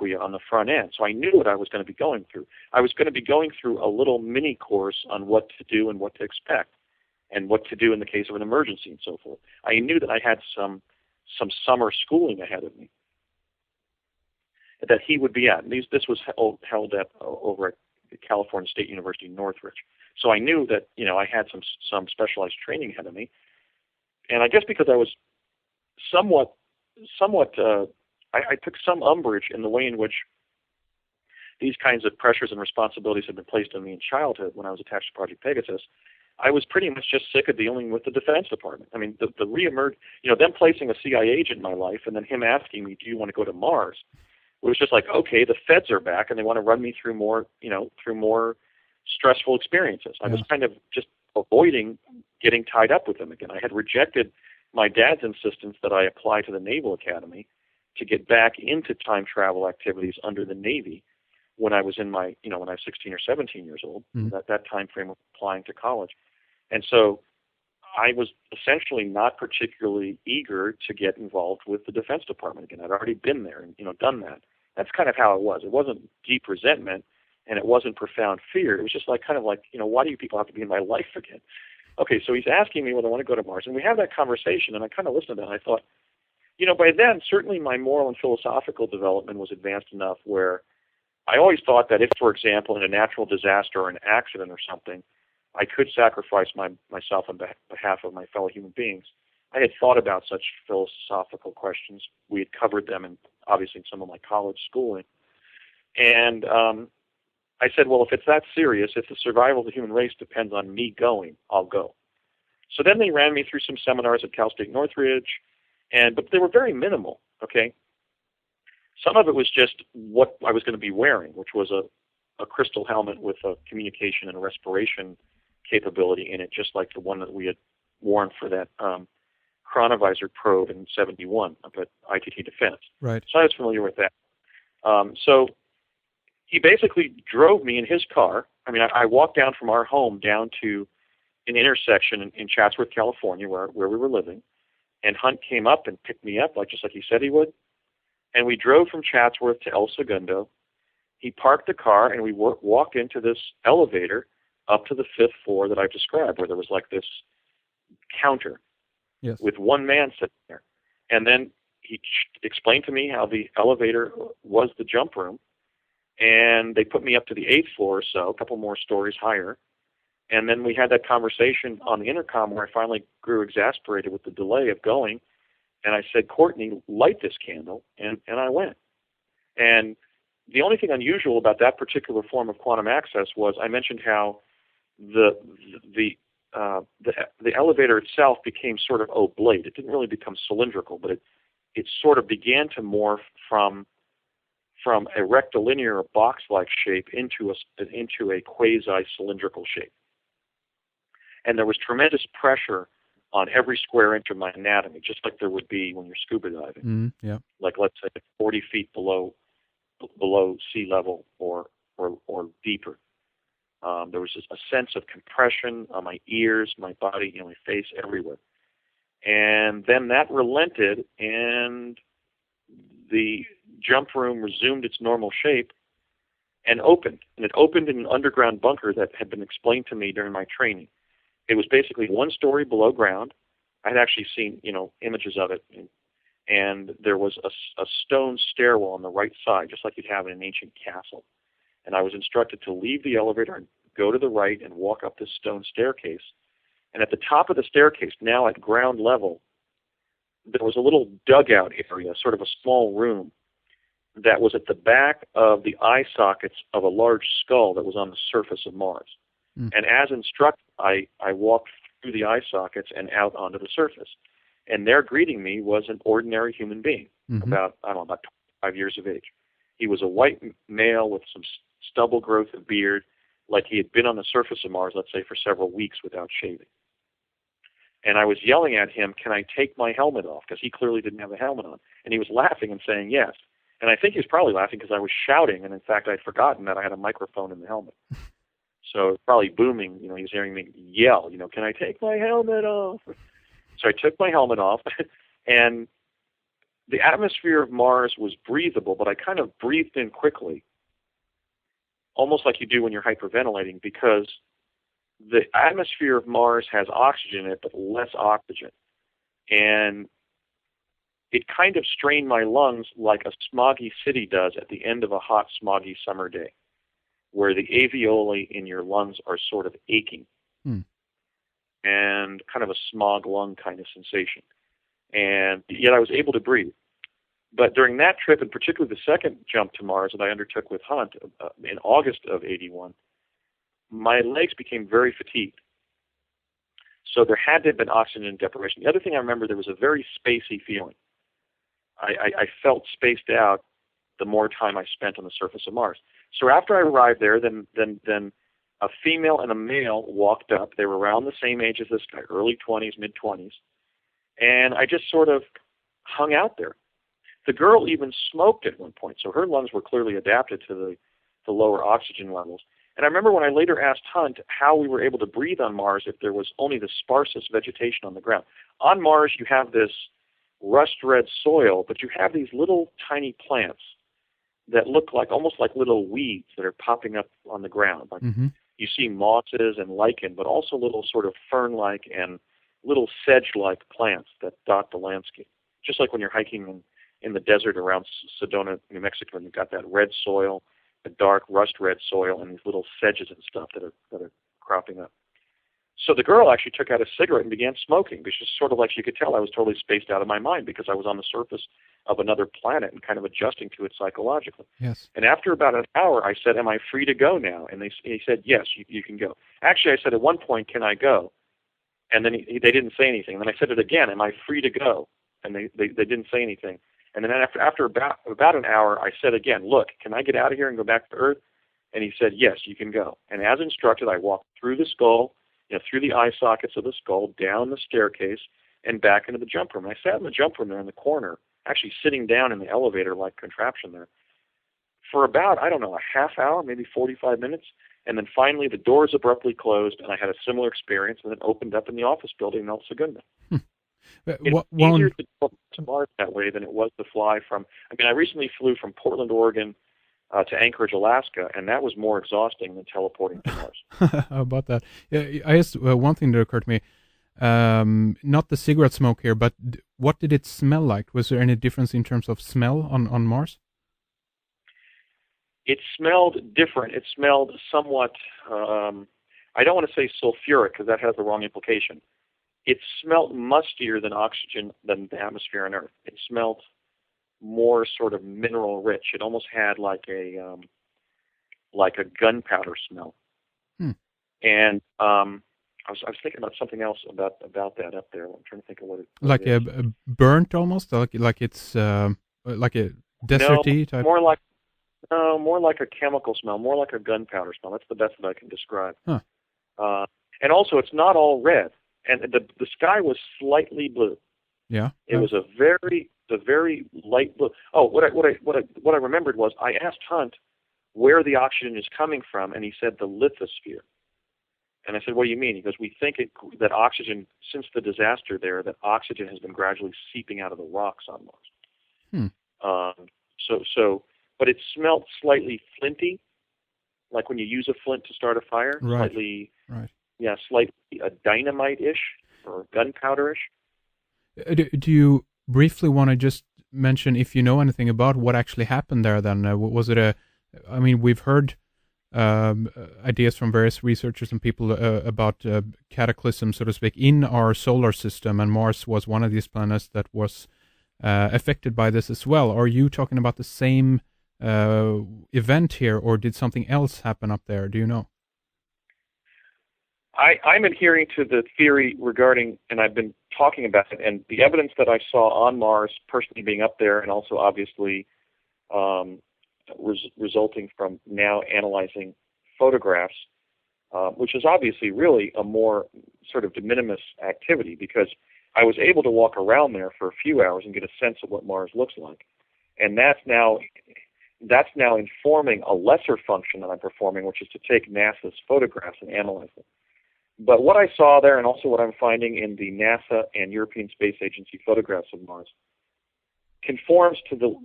colloquia on the front end. So I knew what I was going to be going through. I was going to be going through a little mini course on what to do and what to expect and what to do in the case of an emergency and so forth. I knew that I had some summer schooling ahead of me that he would be at. And this was held at over at California State University in Northridge. So I knew that, I had some specialized training ahead of me. And I guess because I was somewhat I took some umbrage in the way in which these kinds of pressures and responsibilities had been placed on me in childhood when I was attached to Project Pegasus. I was pretty much just sick of dealing with the Defense Department. I mean, the reemerge, them placing a CIA agent in my life and then him asking me, do you want to go to Mars? It was just like, okay, the feds are back and they want to run me through more stressful experiences. I was kind of just avoiding getting tied up with them again. I had rejected my dad's insistence that I apply to the Naval Academy to get back into time travel activities under the Navy when I was in my, when I was 16 or 17 years old, that time frame of applying to college. And so I was essentially not particularly eager to get involved with the Defense Department again. I'd already been there and, done that. That's kind of how it was. It wasn't deep resentment and it wasn't profound fear. It was just like, why do you people have to be in my life again? Okay, so he's asking me whether I want to go to Mars. And we have that conversation, and I kind of listened to it, and I thought, by then, certainly my moral and philosophical development was advanced enough where I always thought that if, for example, in a natural disaster or an accident or something, I could sacrifice myself on behalf of my fellow human beings. I had thought about such philosophical questions. We had covered them, obviously, in some of my college schooling. And I said, well, if it's that serious, if the survival of the human race depends on me going, I'll go. So then they ran me through some seminars at Cal State Northridge, but they were very minimal, okay? Some of it was just what I was going to be wearing, which was a crystal helmet with a communication and a respiration capability in it, just like the one that we had worn for that chronovisor probe in 71 up at ITT Defense. Right. So I was familiar with that. So he basically drove me in his car. I mean, I walked down from our home down to an intersection in Chatsworth, California, where we were living, and Hunt came up and picked me up, just like he said he would. And we drove from Chatsworth to El Segundo. He parked the car, and we walked into this elevator up to the 5th floor that I've described, where there was like this counter with one man sitting there. And then he explained to me how the elevator was the jump room, and they put me up to the 8th floor or so, a couple more stories higher. And then we had that conversation on the intercom where I finally grew exasperated with the delay of going. And I said, Courtney, light this candle. And I went. And the only thing unusual about that particular form of quantum access was I mentioned how the elevator itself became sort of oblate. It didn't really become cylindrical, but it sort of began to morph from a rectilinear or box-like shape into a quasi-cylindrical shape. And there was tremendous pressure on every square inch of my anatomy, just like there would be when you're scuba diving. Like, let's say 40 feet below sea level or deeper. There was just a sense of compression on my ears, my body, my face, everywhere. And then that relented, and the jump room resumed its normal shape and opened. And it opened in an underground bunker that had been explained to me during my training. It was basically one story below ground. I had actually seen, images of it. And there was a stone stairwell on the right side, just like you'd have in an ancient castle. And I was instructed to leave the elevator and go to the right and walk up this stone staircase. And at the top of the staircase, now at ground level, there was a little dugout area, sort of a small room, that was at the back of the eye sockets of a large skull that was on the surface of Mars. And as instructed, I walked through the eye sockets and out onto the surface. And there greeting me was an ordinary human being, about 25 years of age. He was a white male with some stubble growth of beard, like he had been on the surface of Mars, let's say, for several weeks without shaving. And I was yelling at him, can I take my helmet off? Because he clearly didn't have a helmet on. And he was laughing and saying yes. And I think he was probably laughing because I was shouting, and in fact, I'd forgotten that I had a microphone in the helmet. So it was probably booming, he was hearing me yell, can I take my helmet off? So I took my helmet off, and the atmosphere of Mars was breathable, but I kind of breathed in quickly, almost like you do when you're hyperventilating, because the atmosphere of Mars has oxygen in it, but less oxygen. And it kind of strained my lungs like a smoggy city does at the end of a hot, smoggy summer day, where the alveoli in your lungs are sort of aching, and kind of a smog lung kind of sensation. And yet I was able to breathe. But during that trip, and particularly the second jump to Mars that I undertook with Hunt in August of '81, my legs became very fatigued. So there had to have been oxygen deprivation. The other thing I remember, there was a very spacey feeling. I felt spaced out the more time I spent on the surface of Mars. So after I arrived there, then a female and a male walked up. They were around the same age as this guy, early 20s, mid-20s. And I just sort of hung out there. The girl even smoked at one point, so her lungs were clearly adapted to the lower oxygen levels. And I remember when I later asked Hunt how we were able to breathe on Mars if there was only the sparsest vegetation on the ground. On Mars, you have this rust-red soil, but you have these little tiny plants that look like almost like little weeds that are popping up on the ground. Like you see mosses and lichen, but also little sort of fern-like and little sedge-like plants that dot the landscape. Just like when you're hiking in the desert around Sedona, New Mexico, and you've got that red soil, the dark rust-red soil, and these little sedges and stuff that are cropping up. So the girl actually took out a cigarette and began smoking, which is sort of like she could tell I was totally spaced out of my mind because I was on the surface of another planet and kind of adjusting to it psychologically. Yes. And after about an hour, I said, "Am I free to go now?" And he said, "Yes, you can go." Actually, I said at one point, "Can I go?" And then they didn't say anything. And then I said it again, "Am I free to go?" And they didn't say anything. And then after about an hour, I said again, "Look, can I get out of here and go back to Earth?" And he said, "Yes, you can go." And as instructed, I walked through the skull, through the eye sockets of the skull, down the staircase, and back into the jump room. And I sat in the jump room there in the corner, actually sitting down in the elevator-like contraption there, for about, I don't know, a half hour, maybe 45 minutes. And then finally the doors abruptly closed, and I had a similar experience, and then opened up in the office building in El Segundo. It's easier to go to Mars that way than it was to fly from, I recently flew from Portland, Oregon to Anchorage, Alaska, and that was more exhausting than teleporting to Mars. How about that? Yeah, I guess one thing that occurred to me, not the cigarette smoke here, but what did it smell like? Was there any difference in terms of smell on Mars? It smelled different. It smelled somewhat, I don't want to say sulfuric because that has the wrong implication. It smelled mustier than oxygen, than the atmosphere on Earth. It smelled more sort of mineral rich. It almost had like a gunpowder smell. And I was thinking about something else about that up there. I'm trying to think of what it like is. A burnt almost, like it's like a deserty type. More like a chemical smell, more like a gunpowder smell. That's the best that I can describe. Huh. And also, it's not all red. And the sky was slightly blue. Yeah. It was a very light blue. Oh, what I remembered was I asked Hunt where the oxygen is coming from, and he said the lithosphere. And I said, "What do you mean?" He goes, "We think that oxygen, since the disaster there, that oxygen has been gradually seeping out of the rocks on Mars." But it smelled slightly flinty, like when you use a flint to start a fire. Right. Slightly dynamite-ish or gunpowder-ish. Do you briefly want to just mention if you know anything about what actually happened there then? Was it we've heard ideas from various researchers and people about cataclysm, so to speak, in our solar system, and Mars was one of these planets that was affected by this as well. Are you talking about the same event here, or did something else happen up there? Do you know? I'm adhering to the theory regarding, and I've been talking about it, and the evidence that I saw on Mars, personally being up there, and also obviously resulting from now analyzing photographs, which is obviously really a more sort of de minimis activity, because I was able to walk around there for a few hours and get a sense of what Mars looks like. And that's now informing a lesser function that I'm performing, which is to take NASA's photographs and analyze them. But what I saw there, and also what I'm finding in the NASA and European Space Agency photographs of Mars, conforms to one